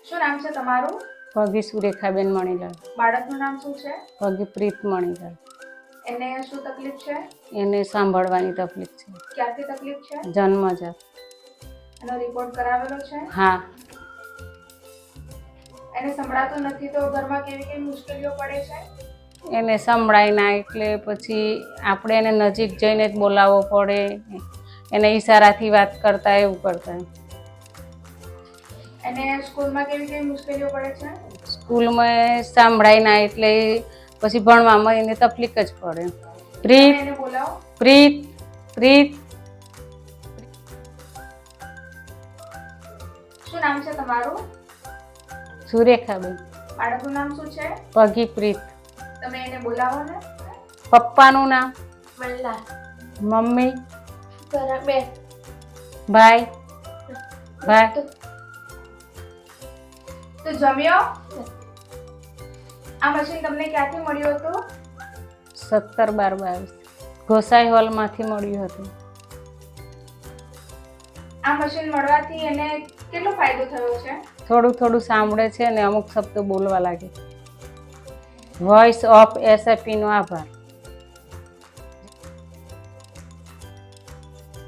શું નામ છે તમારું? પગી સુરેખાબેન મણીલાલ. બાળકનું નામ શું છે? પગી પ્રીત મણીલાલ. એને શું તકલીફ છે? એને સાંભળવાની તકલીફ છે. ક્યારથી તકલીફ છે? જન્મજાત. એનો રિપોર્ટ કરાવેલો છે? હા. એને સંભળાતું નથી તો ઘરમાં કેવી કેવી મુશ્કેલીઓ પડે છે? એને સંભળાય ના એટલે પછી આપણે એને નજીક જઈને જ બોલાવવો પડે, એને ઈશારાથી વાત કરતા એવું કરતા. એને સ્કૂલમાં કેવી કેવી મુશ્કેલીઓ પડે છે? સ્કૂલમાં સાંભળાય ના એટલે પછી ભણવામાં એને તકલીફ જ પડે. તમે એને બોલાવો. પ્રીત પ્રીત. શું નામ છે તમારું? સુરેખાબેન. બાળકનું નામ શું છે? પગી પ્રીત. તમે એને બોલાવો ને. પપ્પાનું નામ? મલ્લા. મમ્મી? બેન. ભાઈ? ભાઈ. તો જમ્યો? આ મશીન તમને ક્યાંથી મળ્યું હતું? 17/12/22 ગોસાઈ હોલમાંથી મળ્યું હતું. આ મશીન મળવાથી એને કેટલો ફાયદો થયો છે? થોડું થોડું સાંભળે છે અને અમુક શબ્દો બોલવા લાગે. વોઇસ ઓફ એસએપી નો આભાર.